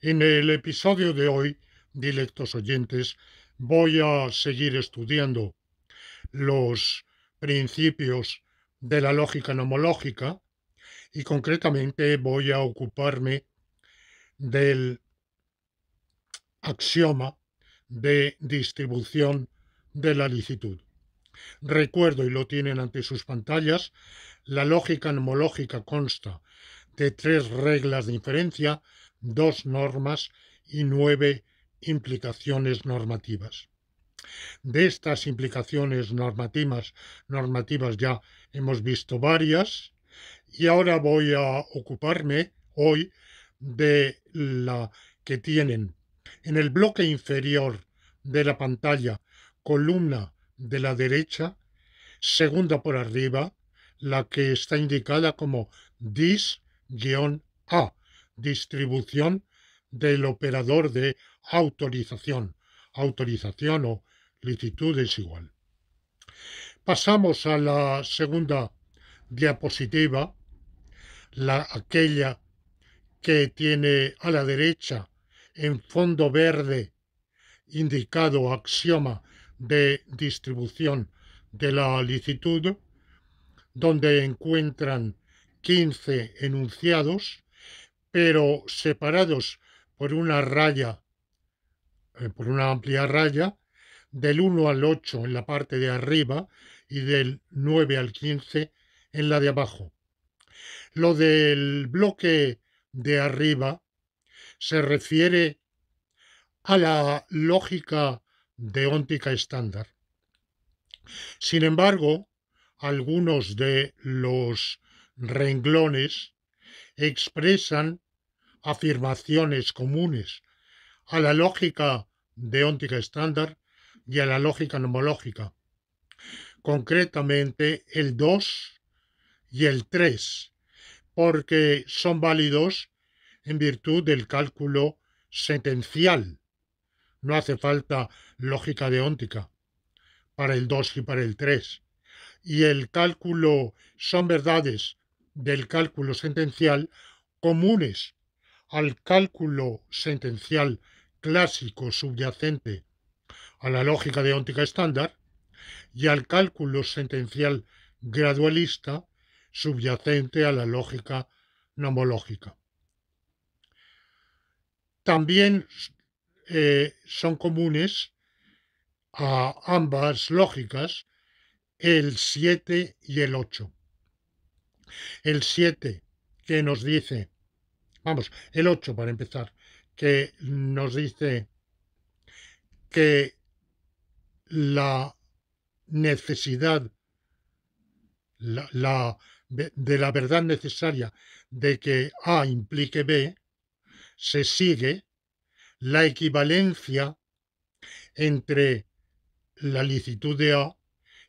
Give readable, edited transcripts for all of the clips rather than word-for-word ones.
En el episodio de hoy, directos oyentes, voy a seguir estudiando los principios de la lógica nomológica y concretamente voy a ocuparme del axioma de distribución de la licitud. Recuerdo, y lo tienen ante sus pantallas, la lógica nomológica consta de 3 reglas de inferencia, 2 normas y 9 implicaciones normativas. De estas implicaciones normativas ya hemos visto varias y ahora voy a ocuparme hoy de la que tienen en el bloque inferior de la pantalla, columna de la derecha, segunda por arriba, la que está indicada como dis-a, distribución del operador de autorización. Autorización o licitud es igual. Pasamos a la segunda diapositiva, aquella que tiene a la derecha en fondo verde indicado axioma de distribución de la licitud, donde encuentran 15 enunciados, pero separados por una raya, por una amplia raya, del 1 al 8 en la parte de arriba y del 9 al 15 en la de abajo. Lo del bloque de arriba se refiere a la lógica deóntica estándar. Sin embargo, algunos de los renglones expresan afirmaciones comunes a la lógica deóntica estándar y a la lógica nomológica, concretamente el 2 y el 3, porque son válidos en virtud del cálculo sentencial. No hace falta lógica deóntica para el 2 y para el 3. Y el cálculo son verdades del cálculo sentencial comunes al cálculo sentencial clásico subyacente a la lógica deóntica estándar y al cálculo sentencial gradualista subyacente a la lógica nomológica. También son comunes a ambas lógicas el 7 y el 8. El 7 que nos dice, el 8 para empezar, que nos dice que la necesidad de la verdad necesaria de que A implique B, se sigue la equivalencia entre la licitud de A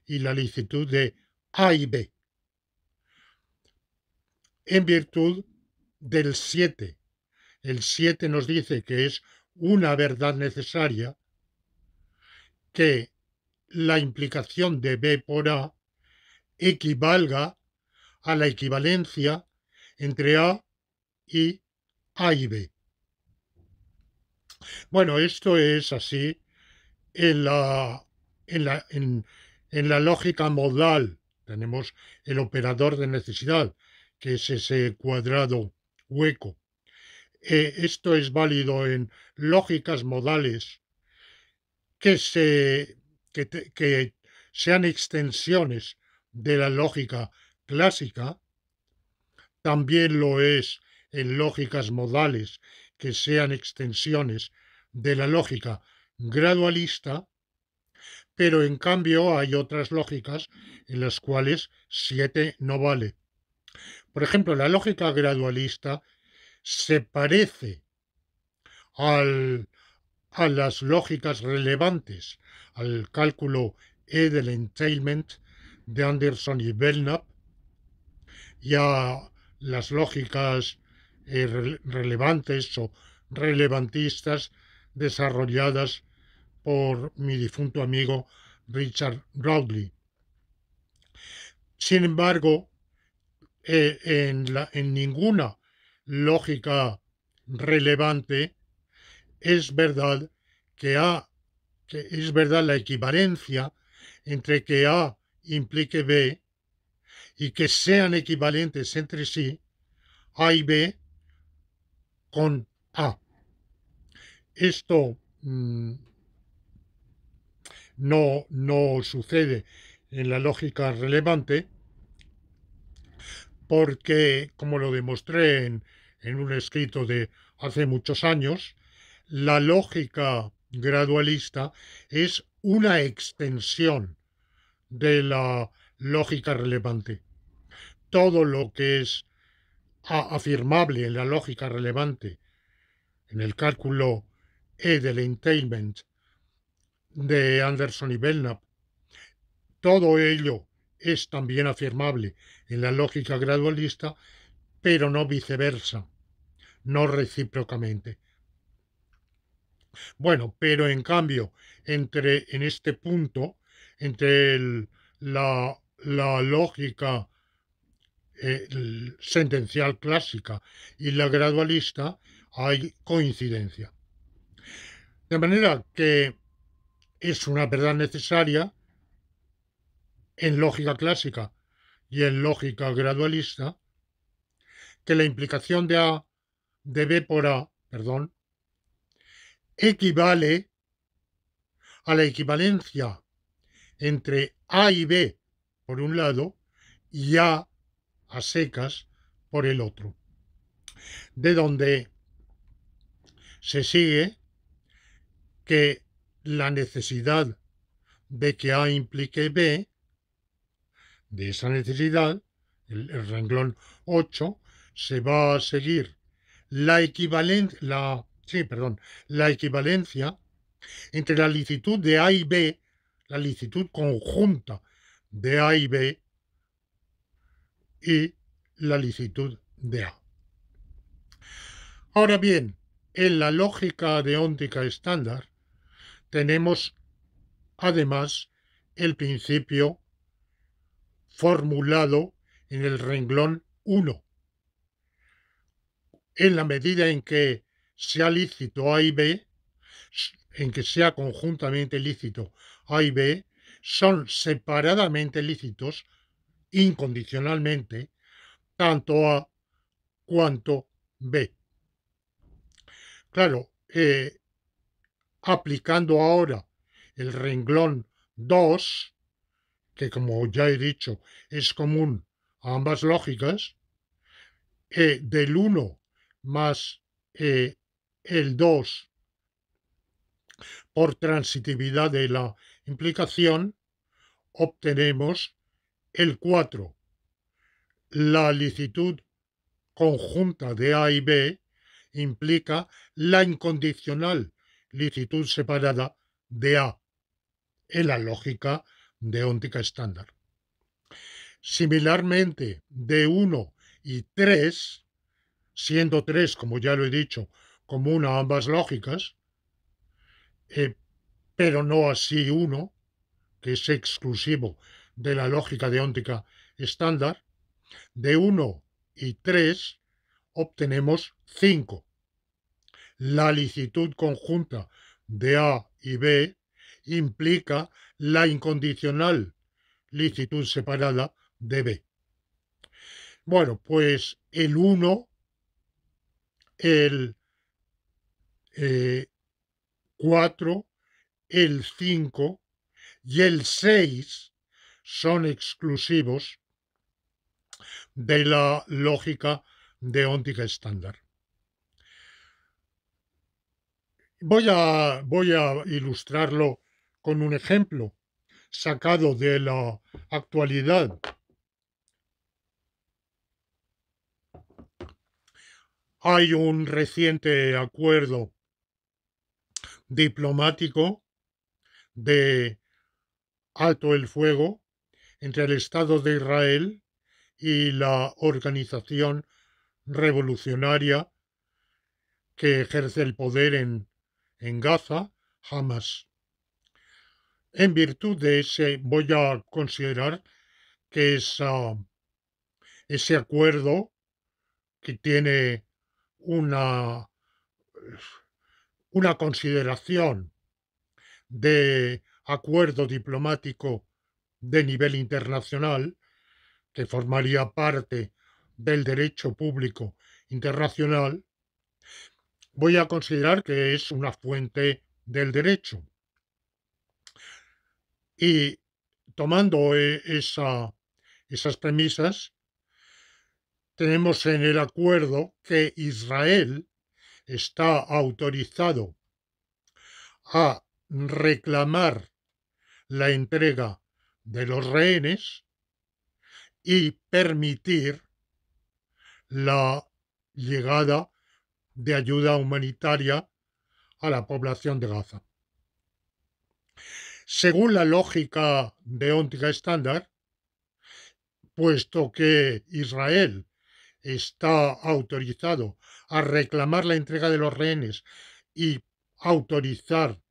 y la licitud de A y B, en virtud del 7. El 7 nos dice que es una verdad necesaria que la implicación de B por A equivalga a la equivalencia entre A y B. Bueno, esto es así en la lógica modal. Tenemos el operador de necesidad, que es ese cuadrado hueco. Esto es válido en lógicas modales que sean extensiones de la lógica clásica. También lo es en lógicas modales que sean extensiones de la lógica gradualista, pero en cambio hay otras lógicas en las cuales 7 no vale. Por ejemplo, la lógica gradualista se parece a las lógicas relevantes, al cálculo E del entailment de Anderson y Belknap, y a las lógicas relevantes o relevantistas desarrolladas por mi difunto amigo Richard Rowley. Sin embargo, en ninguna lógica relevante es verdad que es verdad la equivalencia entre que A implique B y que sean equivalentes entre sí A y B con A. Esto no sucede en la lógica relevante porque, como lo demostré en un escrito de hace muchos años, la lógica gradualista es una extensión de la lógica relevante. Todo lo que es afirmable en la lógica relevante, en el cálculo E del entailment de Anderson y Belknap, todo ello es también afirmable en la lógica gradualista, pero no viceversa, no recíprocamente. Bueno, pero en cambio, en este punto, entre la lógica sentencial clásica y la gradualista, hay coincidencia. De manera que es una verdad necesaria en lógica clásica y en lógica gradualista que la implicación de B por A, perdón, equivale a la equivalencia entre A y B por un lado y a secas por el otro. De donde se sigue que la necesidad de que A implique B, de esa necesidad, el renglón 8, se va a seguir la equivalencia entre la licitud de A y B, la licitud conjunta de A y B y la licitud de A. Ahora bien, en la lógica deóntica estándar tenemos además el principio formulado en el renglón 1. En la medida en que sea lícito A y B, en que sea conjuntamente lícito A y B, son separadamente lícitos incondicionalmente tanto A cuanto B. Claro, aplicando ahora el renglón 2, que como ya he dicho es común a ambas lógicas, del 1 más el 2 por transitividad de la implicación, obtenemos el 4. La licitud conjunta de A y B implica la incondicional licitud separada de A en la lógica deóntica estándar. Similarmente, de 1 y 3, siendo 3, como ya lo he dicho, común a ambas lógicas, pero no así 1, que es exclusivo de la lógica deóntica estándar, de 1 y 3 obtenemos 5. La licitud conjunta de A y B implica la incondicional licitud separada de B. Bueno, pues el 1, el 4, el 5 y el 6 son exclusivos de la lógica deóntica estándar. Voy a ilustrarlo con un ejemplo sacado de la actualidad. Hay un reciente acuerdo diplomático de alto el fuego entre el Estado de Israel y la organización revolucionaria que ejerce el poder en Gaza, Hamas. En virtud de ese, voy a considerar que ese acuerdo, que tiene una una consideración de acuerdo diplomático de nivel internacional que formaría parte del derecho público internacional, voy a considerar que es una fuente del derecho. Y tomando esas premisas, tenemos en el acuerdo que Israel está autorizado a reclamar la entrega de los rehenes y permitir la llegada de ayuda humanitaria a la población de Gaza. Según la lógica deóntica estándar, puesto que Israel está autorizado a reclamar la entrega de los rehenes y autorizar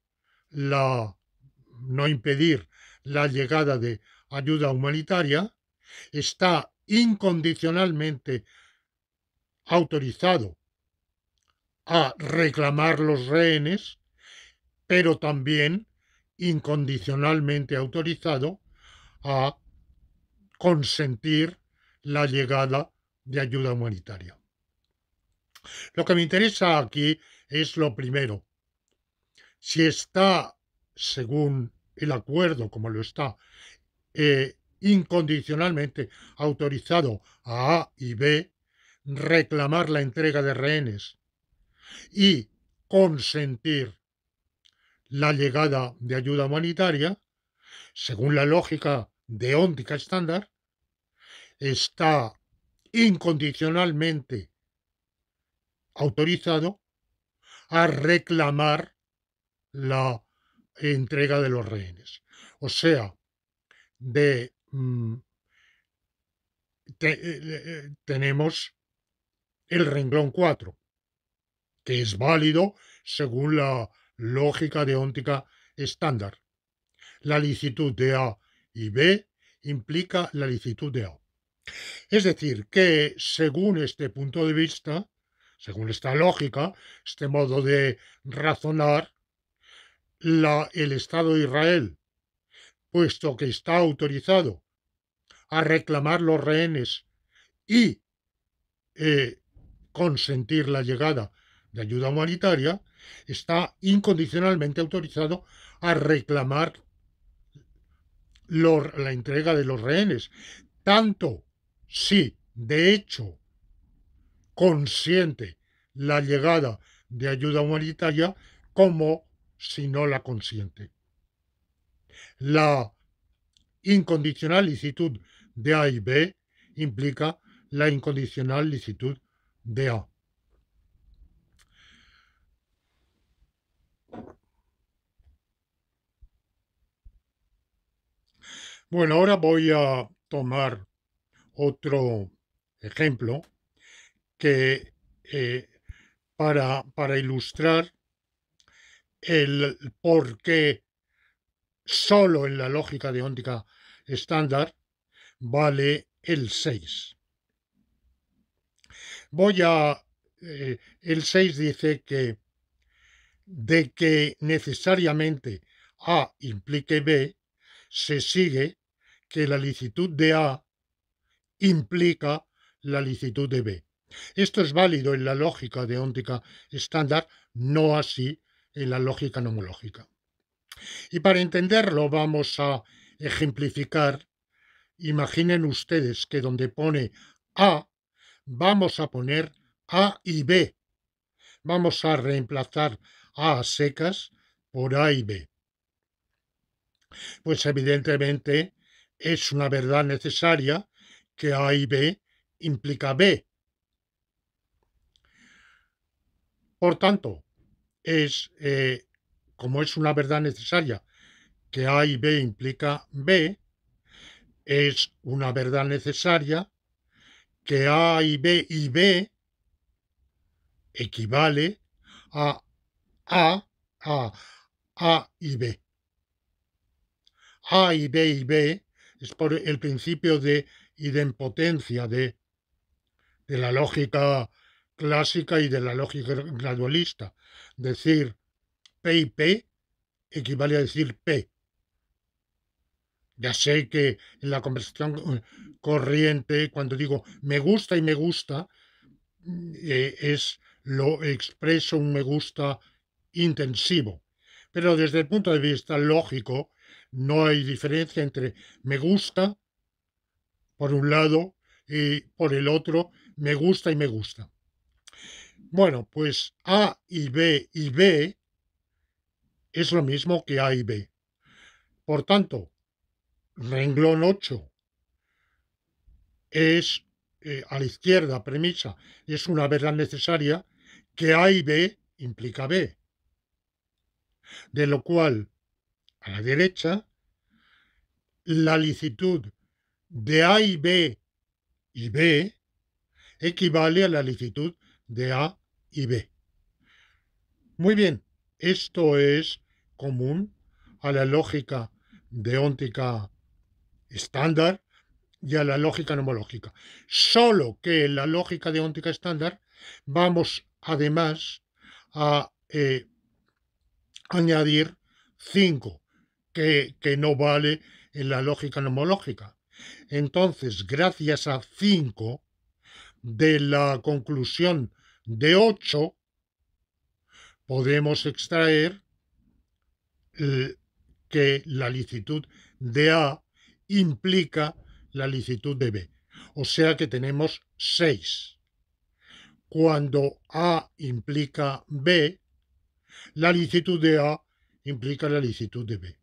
no impedir la llegada de ayuda humanitaria, está incondicionalmente autorizado a reclamar los rehenes, pero también incondicionalmente autorizado a consentir la llegada de ayuda humanitaria. Lo que me interesa aquí es lo primero. Si está, según el acuerdo, como lo está, incondicionalmente autorizado a A y B reclamar la entrega de rehenes y consentir la llegada de ayuda humanitaria, según la lógica deóntica estándar, está incondicionalmente autorizado a reclamar la entrega de los rehenes. O sea, tenemos el renglón 4, que es válido según la lógica deóntica estándar. La licitud de A y B implica la licitud de A. Es decir, que según este punto de vista, según esta lógica, este modo de razonar, el Estado de Israel, puesto que está autorizado a reclamar los rehenes y consentir la llegada de ayuda humanitaria, está incondicionalmente autorizado a reclamar la entrega de los rehenes, tanto si de hecho consiente la llegada de ayuda humanitaria como si no la consiente. La incondicional licitud de A y B implica la incondicional licitud de A. Bueno, ahora voy a tomar otro ejemplo que para ilustrar el por qué solo en la lógica deóntica estándar vale el 6. El 6 dice que de que necesariamente A implique B, se sigue que la licitud de A implica la licitud de B. Esto es válido en la lógica deóntica estándar, no así en la lógica nomológica. Y para entenderlo vamos a ejemplificar. Imaginen ustedes que donde pone A, vamos a poner A y B. Vamos a reemplazar A secas por A y B. Pues evidentemente es una verdad necesaria que A y B implica B. Por tanto, como es una verdad necesaria que A y B implica B, es una verdad necesaria que A y B equivale a A, A y B. A y B es por el principio de idempotencia de la lógica clásica y de la lógica gradualista. Decir P y P equivale a decir P. Ya sé que en la conversación corriente, cuando digo me gusta y me gusta, lo expreso un me gusta intensivo. Pero desde el punto de vista lógico, no hay diferencia entre me gusta por un lado y por el otro me gusta y me gusta. Bueno, pues A y B es lo mismo que A y B. Por tanto, renglón 8 es a la izquierda, premisa, es una verdad necesaria que A y B implica B. De lo cual, a la derecha, la licitud de A y B equivale a la licitud de A y B. Muy bien, esto es común a la lógica deóntica estándar y a la lógica nomológica. Solo que en la lógica deóntica estándar vamos además a añadir 5, que no vale en la lógica nomológica. Entonces, gracias a 5 de la conclusión de 8, podemos extraer que la licitud de A implica la licitud de B. O sea que tenemos 6. Cuando A implica B, la licitud de A implica la licitud de B.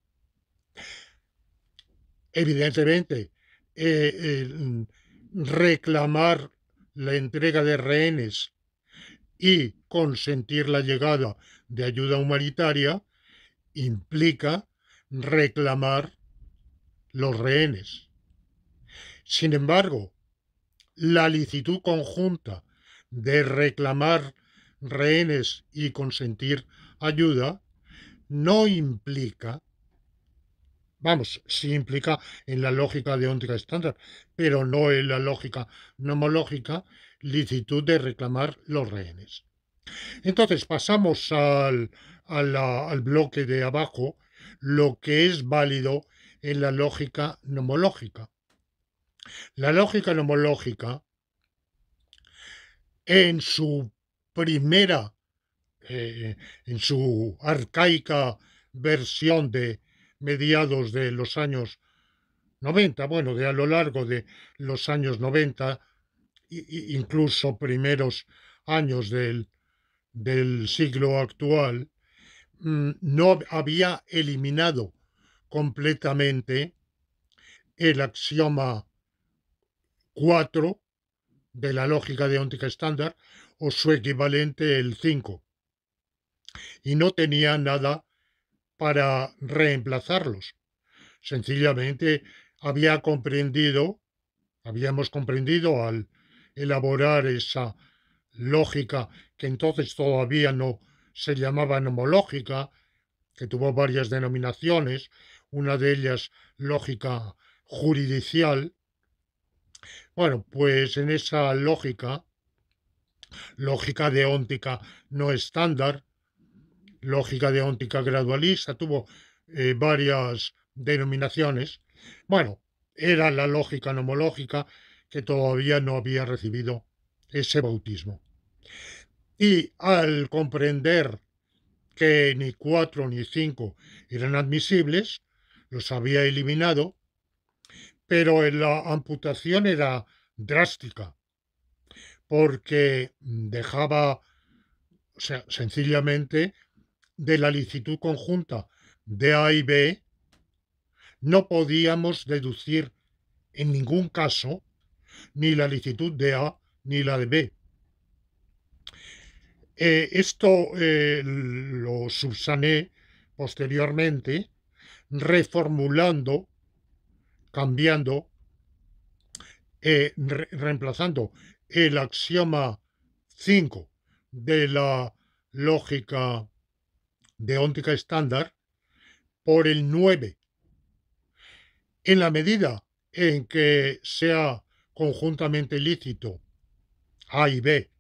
Evidentemente, reclamar la entrega de rehenes y consentir la llegada de ayuda humanitaria implica reclamar los rehenes. Sin embargo, la licitud conjunta de reclamar rehenes y consentir ayuda no implica, vamos, sí implica en la lógica deóntica estándar, pero no en la lógica nomológica, licitud de reclamar los rehenes. Entonces pasamos al bloque de abajo, lo que es válido en la lógica nomológica. La lógica nomológica, en su primera, en su arcaica versión de mediados de los años 90, bueno, de a lo largo de los años 90, incluso primeros años del siglo actual, no había eliminado completamente el axioma 4 de la lógica deóntica estándar o su equivalente el 5, y no tenía nada para reemplazarlos. Sencillamente habíamos comprendido al elaborar esa lógica que entonces todavía no se llamaba nomológica, que tuvo varias denominaciones, una de ellas lógica juridicial. Bueno, pues en esa lógica deóntica no estándar, lógica deóntica gradualista, tuvo varias denominaciones. Bueno, era la lógica nomológica que todavía no había recibido ese bautismo. Y al comprender que ni 4 ni 5 eran admisibles, los había eliminado, pero la amputación era drástica, porque dejaba, o sea, sencillamente, de la licitud conjunta de A y B, no podíamos deducir en ningún caso ni la licitud de A ni la de B. Esto lo subsané posteriormente, reformulando, cambiando, reemplazando el axioma 5 de la lógica deóntica estándar por el 9. En la medida en que sea conjuntamente lícito A y B,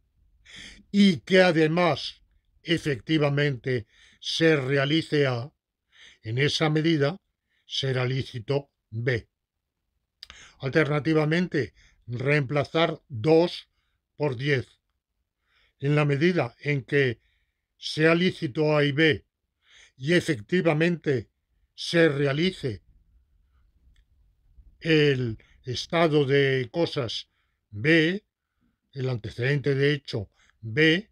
y que además efectivamente se realice A, en esa medida será lícito B. Alternativamente, reemplazar 2 por 10. En la medida en que sea lícito A y B y efectivamente se realice el estado de cosas B, el antecedente de hecho B,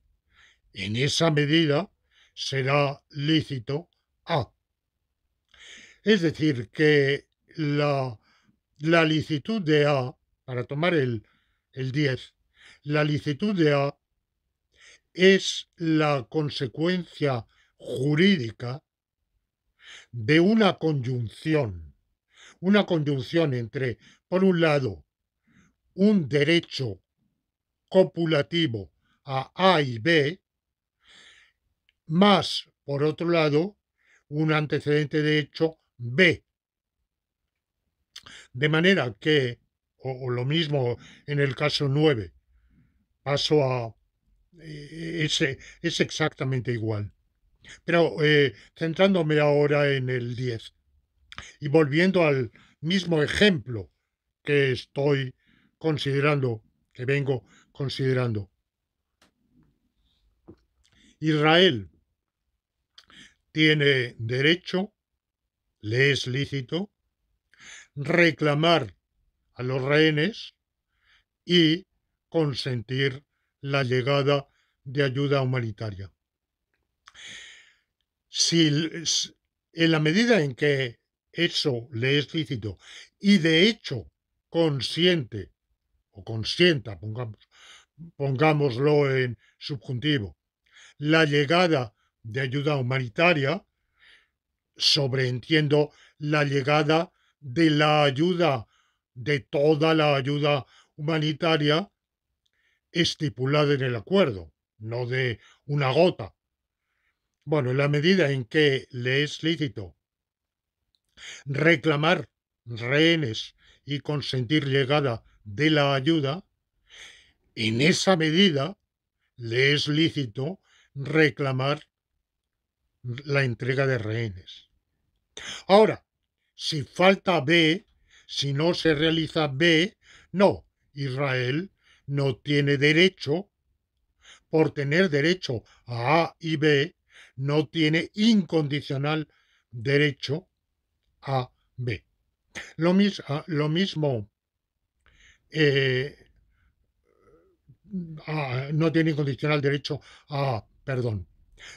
en esa medida será lícito A. Es decir, que la licitud de A, para tomar el 10, la licitud de A es la consecuencia jurídica de una conjunción entre, por un lado, un derecho copulativo a A y B, más, por otro lado, un antecedente de hecho B. De manera que, o lo mismo en el caso 9, paso a... es exactamente igual. Pero centrándome ahora en el 10 y volviendo al mismo ejemplo que estoy considerando, que vengo considerando. Israel tiene derecho, le es lícito, reclamar a los rehenes y consentir la llegada de ayuda humanitaria. Si, en la medida en que eso le es lícito y de hecho consiente o consienta, pongámoslo en subjuntivo, la llegada de ayuda humanitaria, sobreentiendo la llegada de la ayuda, de toda la ayuda humanitaria estipulada en el acuerdo, no de una gota. Bueno, en la medida en que le es lícito reclamar rehenes y consentir llegada de la ayuda, en esa medida le es lícito reclamar la entrega de rehenes. Ahora, si falta B, si no se realiza B, no, Israel no tiene derecho, por tener derecho a A y B, no tiene incondicional derecho a B. Lo mismo no tiene incondicional derecho a A, perdón.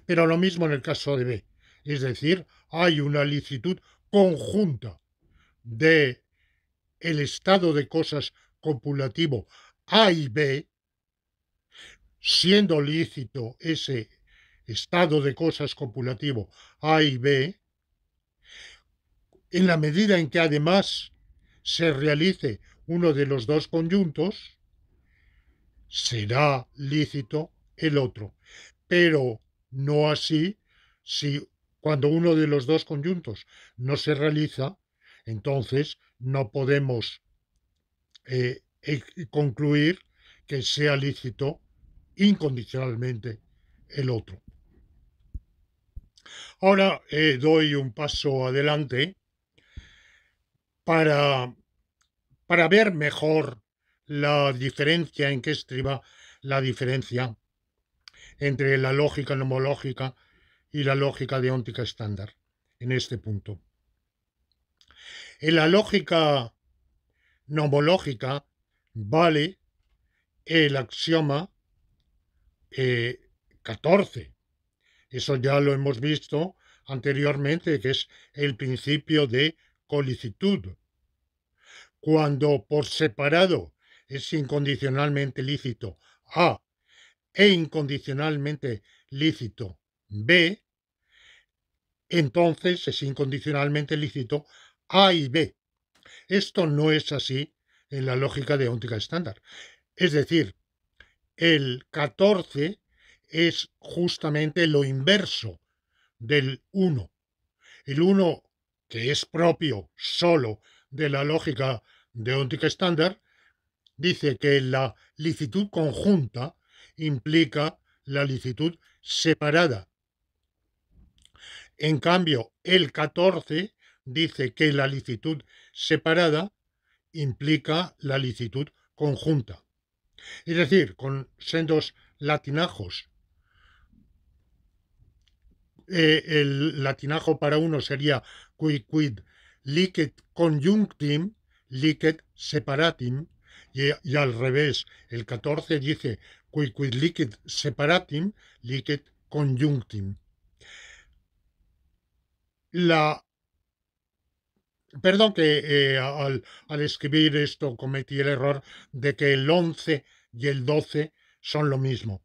Pero lo mismo en el caso de B. Es decir, hay una licitud conjunta de el estado de cosas copulativo A y B, siendo lícito ese estado de cosas copulativo A y B, en la medida en que además se realice uno de los dos conjuntos, será lícito el otro. Pero no así si cuando uno de los dos conjuntos no se realiza, entonces no podemos concluir que sea lícito incondicionalmente el otro. Ahora doy un paso adelante para ver mejor la diferencia, en qué estriba la diferencia entre la lógica nomológica y la lógica deóntica estándar en este punto. En la lógica nomológica vale el axioma 14. Eso ya lo hemos visto anteriormente, que es el principio de colicitud. Cuando por separado es incondicionalmente lícito A e incondicionalmente lícito B, entonces es incondicionalmente lícito A y B. Esto no es así en la lógica deóntica estándar. Es decir, el 14 es justamente lo inverso del 1. El 1, que es propio solo de la lógica deóntica estándar, dice que la licitud conjunta implica la licitud separada. En cambio, el 14 dice que la licitud separada implica la licitud conjunta. Es decir, con sendos latinajos. El latinajo para uno sería quid licet conjunctim, licet separatim, y al revés, el 14 dice quid licet separatim, licet conjunctim. Perdón que al escribir esto cometí el error de que el 11 y el 12 son lo mismo.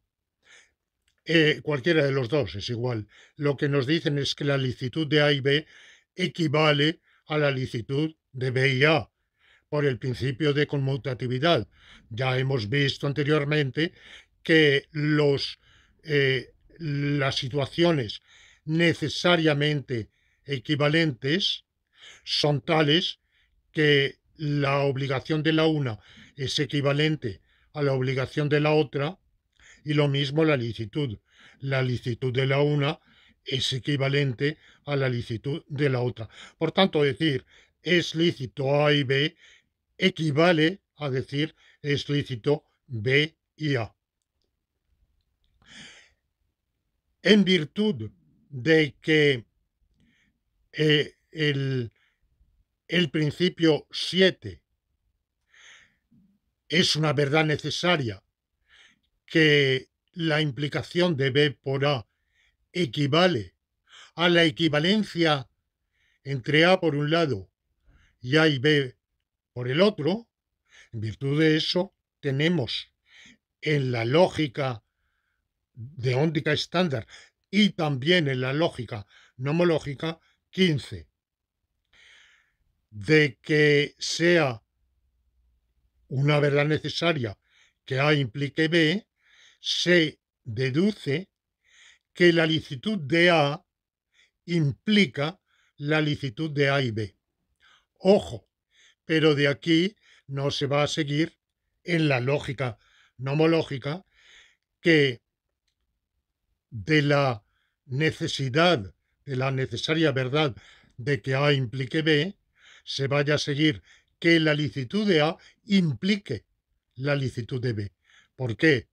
Cualquiera de los dos es igual. Lo que nos dicen es que la licitud de A y B equivale a la licitud de B y A por el principio de conmutatividad. Ya hemos visto anteriormente que las situaciones necesariamente equivalentes son tales que la obligación de la una es equivalente a la obligación de la otra, y lo mismo la licitud. La licitud de la una es equivalente a la licitud de la otra. Por tanto, decir es lícito A y B equivale a decir es lícito B y A. En virtud de que el principio 7 es una verdad necesaria, que la implicación de B por A equivale a la equivalencia entre A por un lado y A y B por el otro, en virtud de eso tenemos en la lógica de óntica estándar y también en la lógica nomológica 15. De que sea una verdad necesaria que A implique B, se deduce que la licitud de A implica la licitud de A y B. Ojo, pero de aquí no se va a seguir en la lógica nomológica que de la necesidad, de la necesaria verdad de que A implique B, se vaya a seguir que la licitud de A implique la licitud de B. ¿Por qué?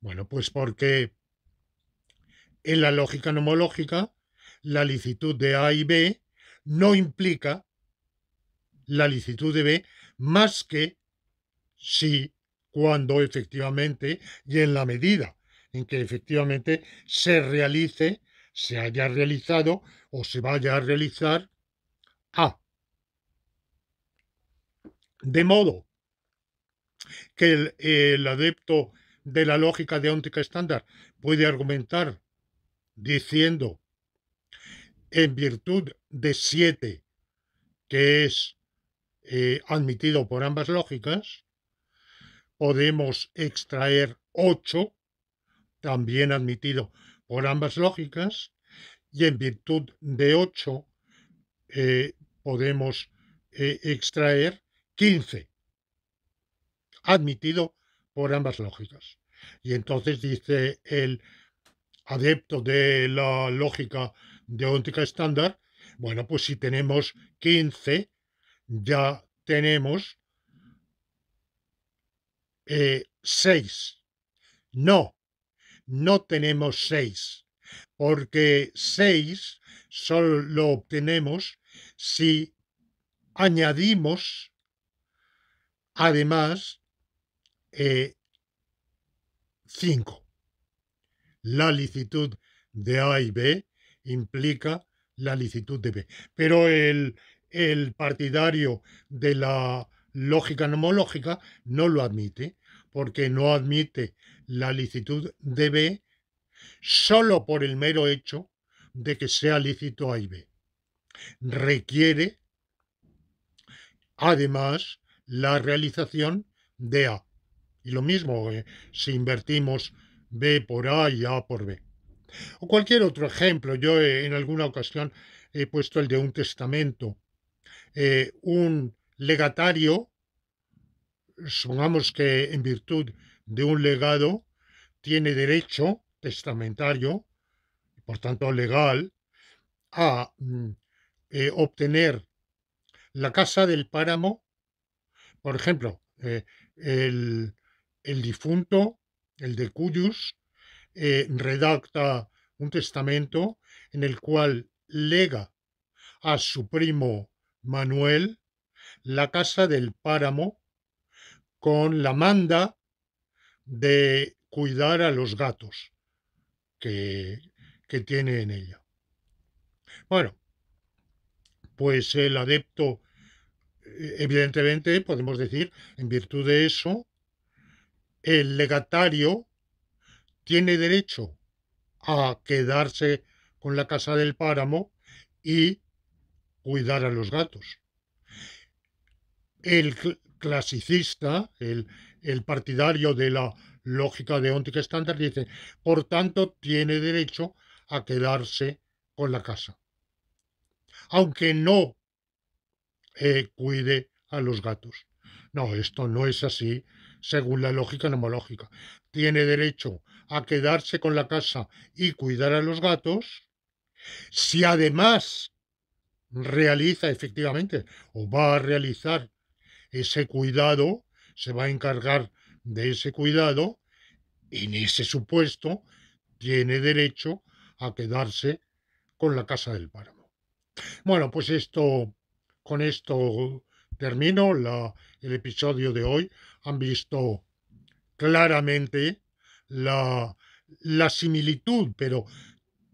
Bueno, pues porque en la lógica nomológica la licitud de A y B no implica la licitud de B más que si, cuando efectivamente y en la medida en que efectivamente se realice, se haya realizado o se vaya a realizar A. De modo que el adepto de la lógica de óntica estándar puede argumentar diciendo, en virtud de 7, que es admitido por ambas lógicas, podemos extraer 8, también admitido por ambas lógicas, y en virtud de 8 podemos extraer 15, admitido por ambas lógicas. Y entonces dice el adepto de la lógica de óntica estándar, bueno, pues si tenemos 15, ya tenemos 6. No, no tenemos 6, porque 6 solo lo obtenemos si añadimos además 5. La licitud de A y B implica la licitud de B. Pero el partidario de la lógica nomológica no lo admite, porque no admite la licitud de B solo por el mero hecho de que sea lícito A y B. Requiere, además, la realización de A. Y lo mismo si invertimos B por A y A por B. O cualquier otro ejemplo. Yo en alguna ocasión he puesto el de un testamento. Un legatario, supongamos que en virtud de un legado, tiene derecho testamentario, por tanto legal, a obtener la casa del páramo. Por ejemplo, el difunto, el de cuyus, redacta un testamento en el cual lega a su primo Manuel la casa del páramo con la manda de cuidar a los gatos que, que tiene en ella. Bueno, pues el adepto, evidentemente, podemos decir, en virtud de eso, el legatario tiene derecho a quedarse con la casa del páramo y cuidar a los gatos. El clasicista, el partidario de la lógica deóntica estándar, dice, por tanto, tiene derecho a quedarse con la casa, aunque no cuide a los gatos. No, esto no es así según la lógica nomológica. Tiene derecho a quedarse con la casa y cuidar a los gatos si además realiza efectivamente o va a realizar ese cuidado, se va a encargar de ese cuidado, en ese supuesto tiene derecho a quedarse con la casa del páramo. Bueno, pues con esto termino el episodio de hoy. Han visto claramente la, la similitud, pero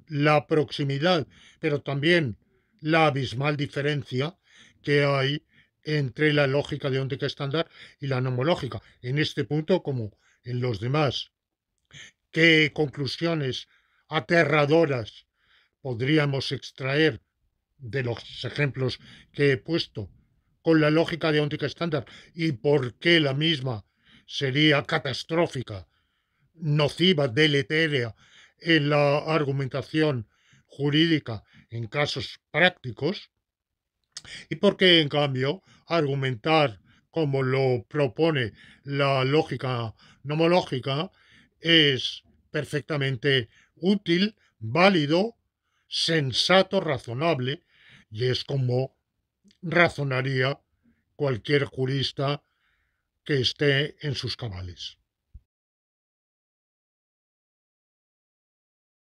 la proximidad, pero también la abismal diferencia que hay entre la lógica deóntica estándar y la nomológica, en este punto como en los demás. ¿Qué conclusiones aterradoras podríamos extraer de los ejemplos que he puesto con la lógica deóntica estándar y por qué la misma sería catastrófica, nociva, deletérea en la argumentación jurídica en casos prácticos? ¿Y por qué, en cambio, argumentar como lo propone la lógica nomológica es perfectamente útil, válido, sensato, razonable, y es como razonaría cualquier jurista que esté en sus cabales?